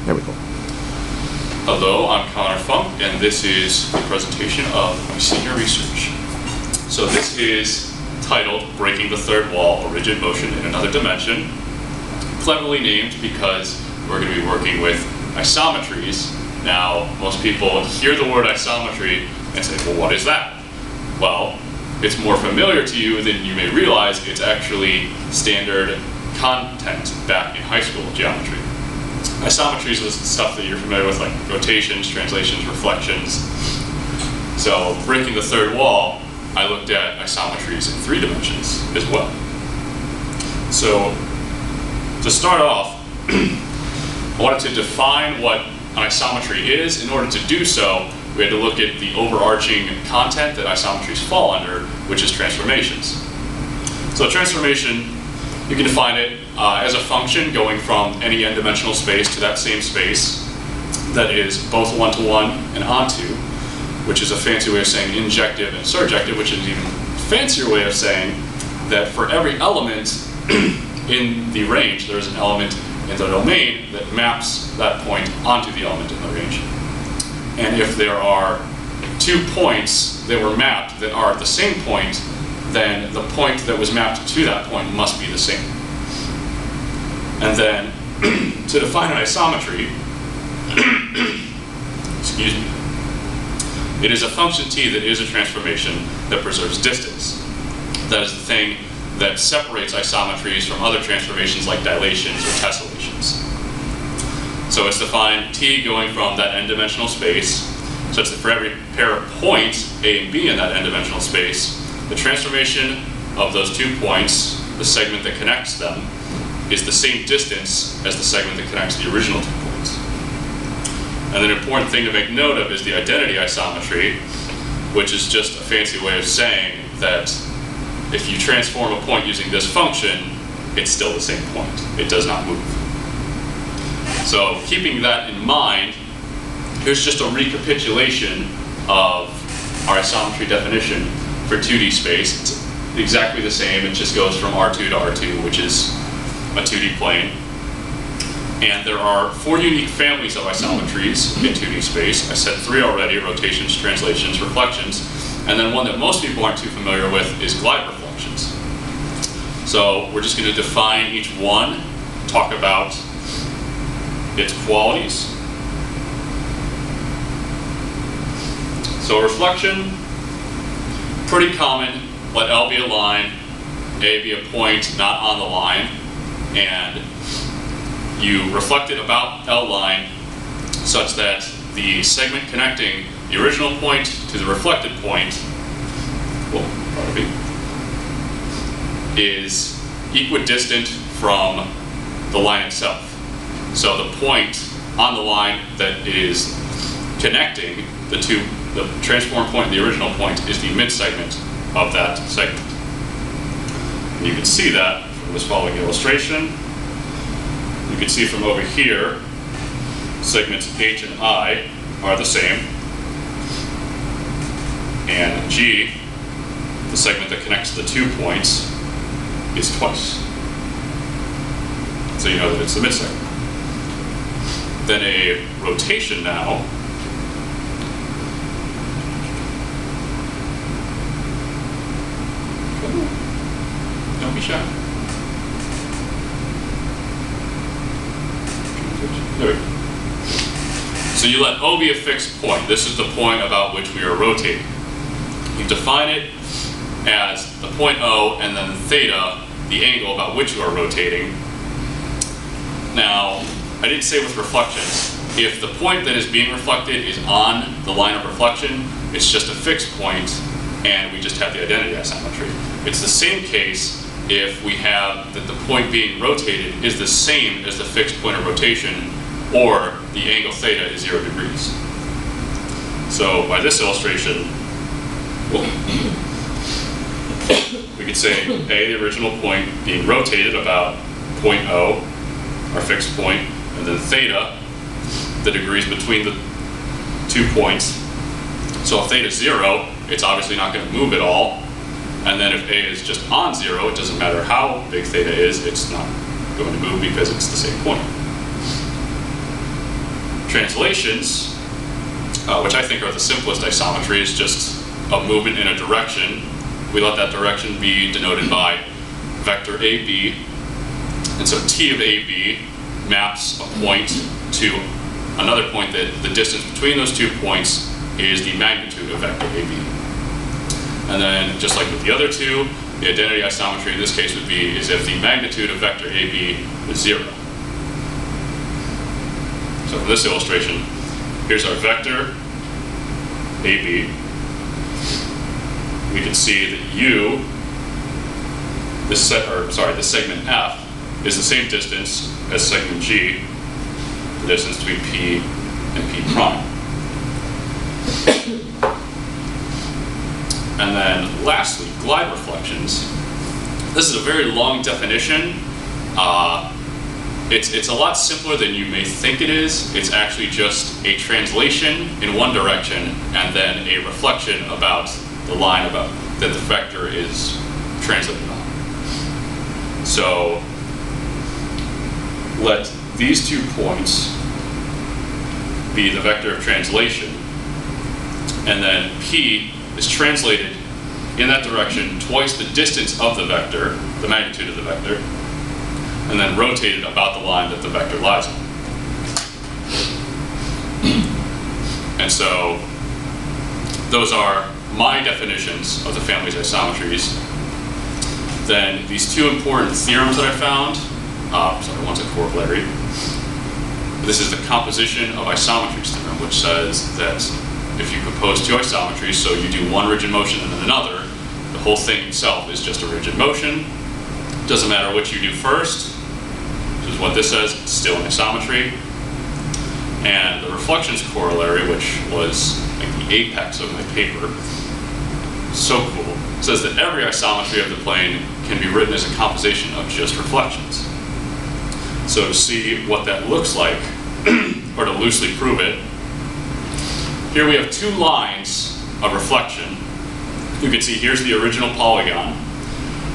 There we go. Hello, I'm Connor Funk, and this is a presentation of my senior research. So this is titled Breaking the Third Wall, a Rigid Motion in Another Dimension. Cleverly named because we're going to be working with isometries. Now, most people hear the word isometry and say, well, what is that? Well, it's more familiar to you than you may realize. It's actually standard content back in high school geometry. Isometries was stuff that you're familiar with, like rotations, translations, reflections. So, breaking the third wall, I looked at isometries in 3 dimensions as well. So, to start off, I wanted to define what an isometry is. In order to do so, we had to look at the overarching content that isometries fall under, which is transformations. So, transformation, you can define it as a function going from any n-dimensional space to that same space that is both one-to-one and onto, which is a fancy way of saying injective and surjective, which is an even fancier way of saying that for every element in the range, there's an element in the domain that maps that point onto the element in the range. And if there are 2 points that were mapped that are at the same point, then the point that was mapped to that point must be the same. And then, to define an isometry, excuse me, it is a function t that is a transformation that preserves distance. That is the thing that separates isometries from other transformations like dilations or tessellations. So it's defined t going from that n-dimensional space, such that for every pair of points, a and b in that n-dimensional space, the transformation of those 2 points, the segment that connects them, is the same distance as the segment that connects the original 2 points. And an important thing to make note of is the identity isometry, which is just a fancy way of saying that if you transform a point using this function, it's still the same point. It does not move. So keeping that in mind, here's just a recapitulation of our isometry definition for 2D space. It's exactly the same. It just goes from R2 to R2, which is a 2D plane. And there are 4 unique families of isometries in 2D space. I said 3 already: rotations, translations, reflections. And then one that most people aren't too familiar with is glide reflections. So we're just going to define each one, talk about its qualities. So reflection, pretty common. Let L be a line, A be a point not on the line, and you reflect it about L line such that the segment connecting the original point to the reflected point, is equidistant from the line itself. So the point on the line that is connecting the transform point and the original point is the mid-segment of that segment. And you can see that from this following illustration. You can see from over here, segments H and I are the same, and G, the segment that connects the 2 points, is twice. So you know that it's the mid-segment. Then a rotation now. Don't be shy. There we go. So you let O be a fixed point. This is the point about which we are rotating. You define it as the point O and then theta, the angle about which you are rotating. Now, I didn't say with reflections, if the point that is being reflected is on the line of reflection, it's just a fixed point, and we just have the identity isometry. It's the same case if we have that the point being rotated is the same as the fixed point of rotation, or the angle theta is 0 degrees. So by this illustration, we could say A, the original point being rotated about point O, our fixed point, and then theta, the degrees between the 2 points. So if theta is 0, it's obviously not going to move at all. And then if A is just on 0, it doesn't matter how big theta is, it's not going to move because it's the same point. translations, which I think are the simplest isometry, is just a movement in a direction. We let that direction be denoted by vector AB. And so T of AB maps a point to another point that the distance between those 2 points is the magnitude of vector AB. And then, just like with the other two, the identity isometry in this case would be is if the magnitude of vector AB is 0. So for this illustration, here's our vector AB. We can see that U, this segment F, is the same distance as segment G, the distance between P and P prime. And then lastly, glide reflections. This is a very long definition. It's a lot simpler than you may think it is. It's actually just a translation in one direction and then a reflection about the line about that the vector is translated on. So let these 2 points be the vector of translation, and then P is translated in that direction twice the distance of the vector, the magnitude of the vector, and then rotated about the line that the vector lies on. And so those are my definitions of the family's isometries. Then these 2 important theorems that I found, one's a corollary. This is the composition of isometries theorem, which says that if you compose 2 isometries, so you do one rigid motion and then another, the whole thing itself is just a rigid motion. Doesn't matter what you do first, which is what this says, it's still an isometry. And the reflections corollary, which was like the apex of my paper, so cool, says that every isometry of the plane can be written as a composition of just reflections. So to see what that looks like, or to loosely prove it, here we have 2 lines of reflection. You can see here's the original polygon.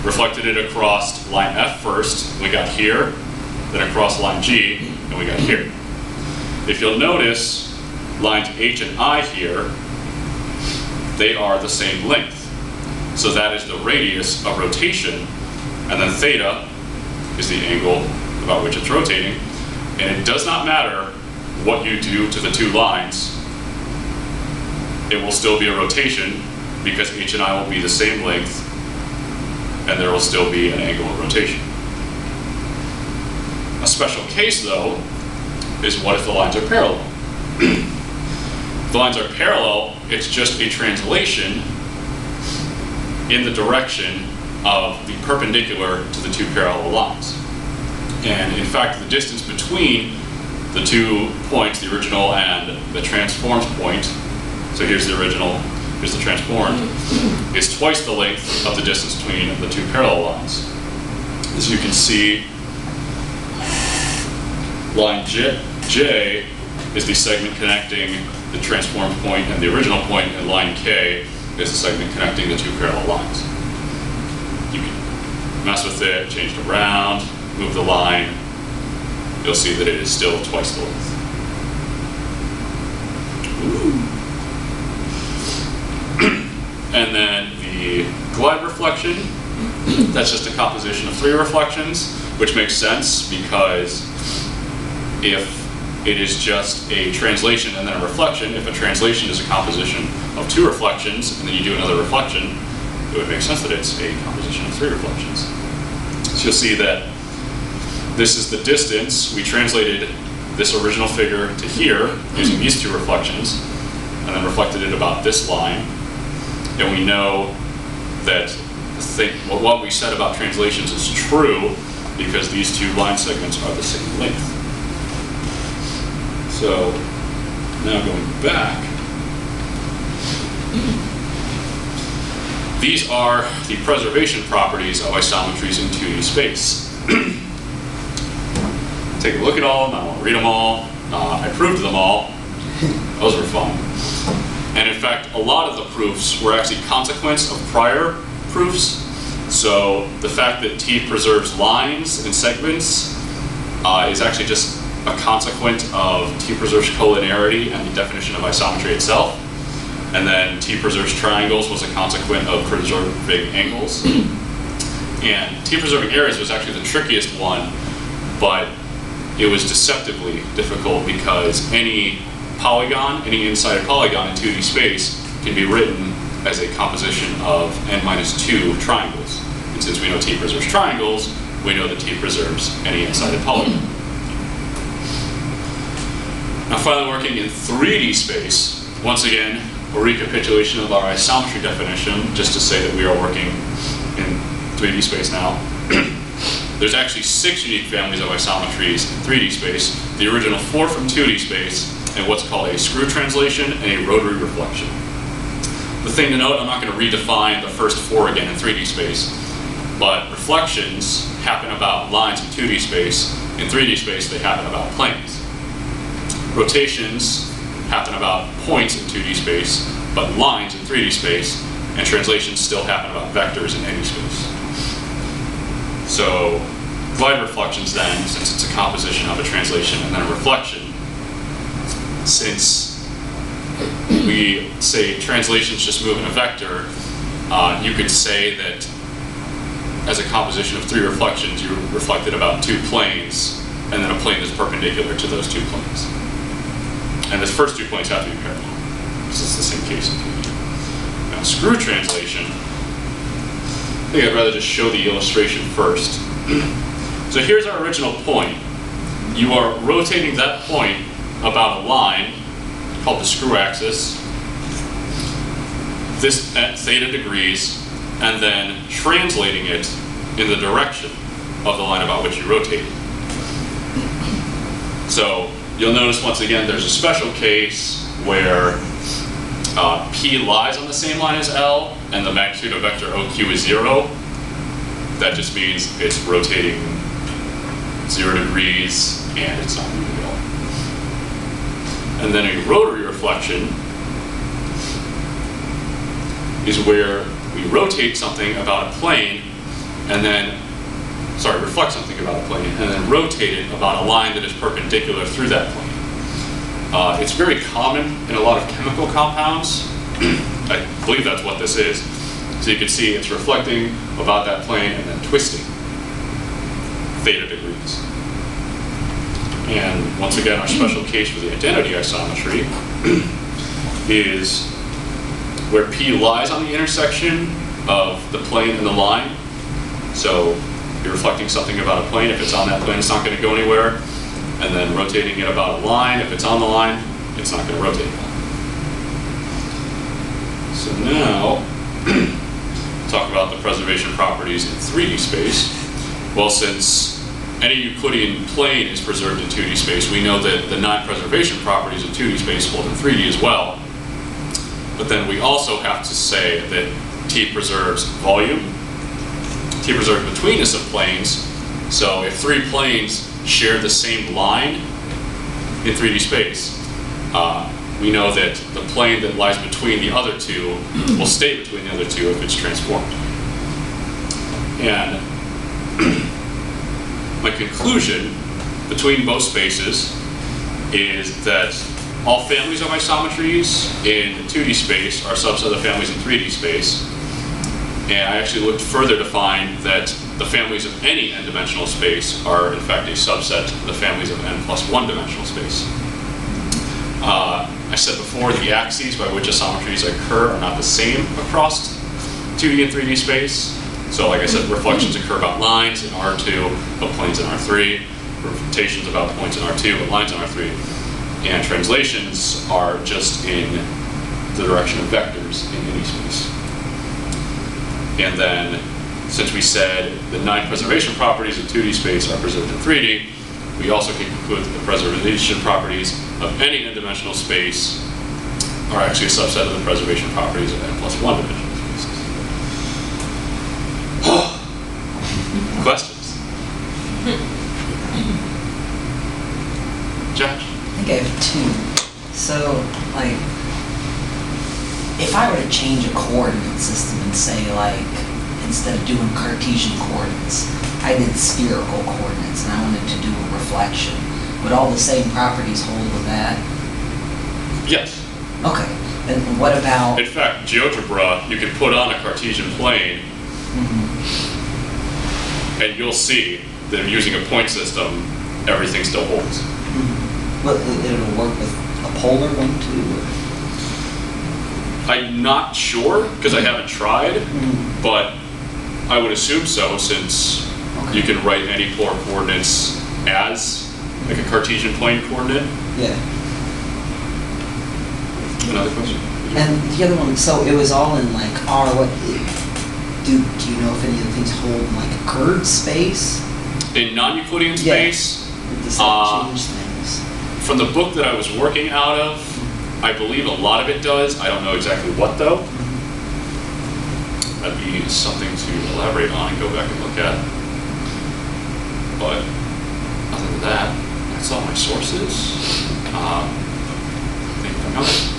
Reflected it across line F first, we got here, then across line G, and we got here. If you'll notice, lines H and I here, they are the same length. So that is the radius of rotation, and then theta is the angle about which it's rotating. And it does not matter what you do to the 2 lines, it will still be a rotation because H and I will be the same length, and there will still be an angle of rotation. A special case, though, is what if the lines are parallel? If the lines are parallel, it's just a translation in the direction of the perpendicular to the 2 parallel lines. And in fact, the distance between the 2 points, the original and the transformed point, so here's the original, here's the transformed, is twice the length of the distance between the 2 parallel lines. As you can see, line J is the segment connecting the transformed point and the original point, and line K is the segment connecting the 2 parallel lines. You can mess with it, change it around, move the line, you'll see that it is still twice the length. And then the glide reflection, that's just a composition of 3 reflections, which makes sense because if it is just a translation and then a reflection, if a translation is a composition of 2 reflections and then you do another reflection, it would make sense that it's a composition of 3 reflections. So you'll see that this is the distance. We translated this original figure to here using these 2 reflections and then reflected it about this line. And we know that what we said about translations is true because these 2 line segments are the same length. So now going back, these are the preservation properties of isometries in 2D space. Take a look at all of them, I won't read them all. I proved them all. Those were fun. And in fact, a lot of the proofs were actually consequence of prior proofs. So the fact that T preserves lines and segments is actually just a consequent of T-preserved collinearity and the definition of isometry itself. And then T-preserved triangles was a consequent of preserving angles. And T-preserving areas was actually the trickiest one, but it was deceptively difficult because any polygon, any inside polygon in 2D space can be written as a composition of n-2 triangles. And since we know T preserves triangles, we know that T preserves any inside polygon. Now finally working in 3D space, once again, a recapitulation of our isometry definition, just to say that we are working in 3D space now. There's actually 6 unique families of isometries in 3D space, the original 4 from 2D space, and what's called a screw translation and a rotary reflection. The thing to note, I'm not going to redefine the first 4 again in 3D space, but reflections happen about lines in 2D space. In 3D space, they happen about planes. Rotations happen about points in 2D space, but lines in 3D space, and translations still happen about vectors in any space. So glide reflections then, since it's a composition of a translation and then a reflection, since we say translations just move in a vector, you could say that as a composition of 3 reflections, you reflected about 2 planes, and then a plane that's perpendicular to those 2 planes. And the first 2 planes have to be parallel, because it's the same case in 2D. Now, screw translation, I think I'd rather just show the illustration first. So here's our original point. You are rotating that point about a line called the screw axis, this at theta degrees, and then translating it in the direction of the line about which you rotate it. So you'll notice once again there's a special case where P lies on the same line as L, and the magnitude of vector OQ is 0. That just means it's rotating 0 degrees and it's not moving at all. And then a rotary reflection is where we rotate something about a plane and then, reflect something about a plane and then rotate it about a line that is perpendicular through that plane. It's very common in a lot of chemical compounds. I believe that's what this is. So you can see it's reflecting about that plane and then twisting theta degrees. And once again, our special case for the identity isometry is where P lies on the intersection of the plane and the line. So you're reflecting something about a plane. If it's on that plane, it's not going to go anywhere. And then rotating it about a line. If it's on the line, it's not going to rotate. So now, talk about the preservation properties in 3D space. Well, since any Euclidean plane is preserved in 2D space, we know that the 9 preservation properties of 2D space hold in 3D as well. But then we also have to say that T preserves volume. T preserves betweenness of planes. So if 3 planes share the same line in 3D space, we know that the plane that lies between the other 2 will stay between the other 2 if it's transformed. And my conclusion between both spaces is that all families of isometries in 2D space are subset of families in 3D space. And I actually looked further to find that the families of any n-dimensional space are in fact a subset of the families of n+1 dimensional space. I said before, the axes by which isometries occur are not the same across 2D and 3D space. So like I said, reflections occur about lines in R2, but planes in R3. Rotations about points in R2, but lines in R3. And translations are just in the direction of vectors in any space. And then, since we said the 9 preservation properties of 2D space are preserved in 3D, we also can conclude that the preservation properties of any n-dimensional space are actually a subset of the preservation properties of n+1 dimensional spaces. Questions? Jack? I think I have 2. So, like, if I were to change a coordinate system and say, like, instead of doing Cartesian coordinates, I did spherical coordinates and I wanted to do a reflection, Would all the same properties hold with that? Yes. Okay. And what about? In fact, GeoGebra, you can put on a Cartesian plane, and you'll see that using a point system, everything still holds. Well, it'll work with a polar one too? Or? I'm not sure, because I haven't tried, but I would assume so, since you can write any polar coordinates as like a Cartesian plane coordinate. Yeah. Another question? And the other one, so it was all in like R. What do you know if any of the things hold in like a curved space? In non-Euclidean space, Does that change things? from the book that I was working out of, I believe a lot of it does. I don't know exactly what though. That'd be something to elaborate on and go back and look at. But other than that, that's all my sources. Thank you for coming.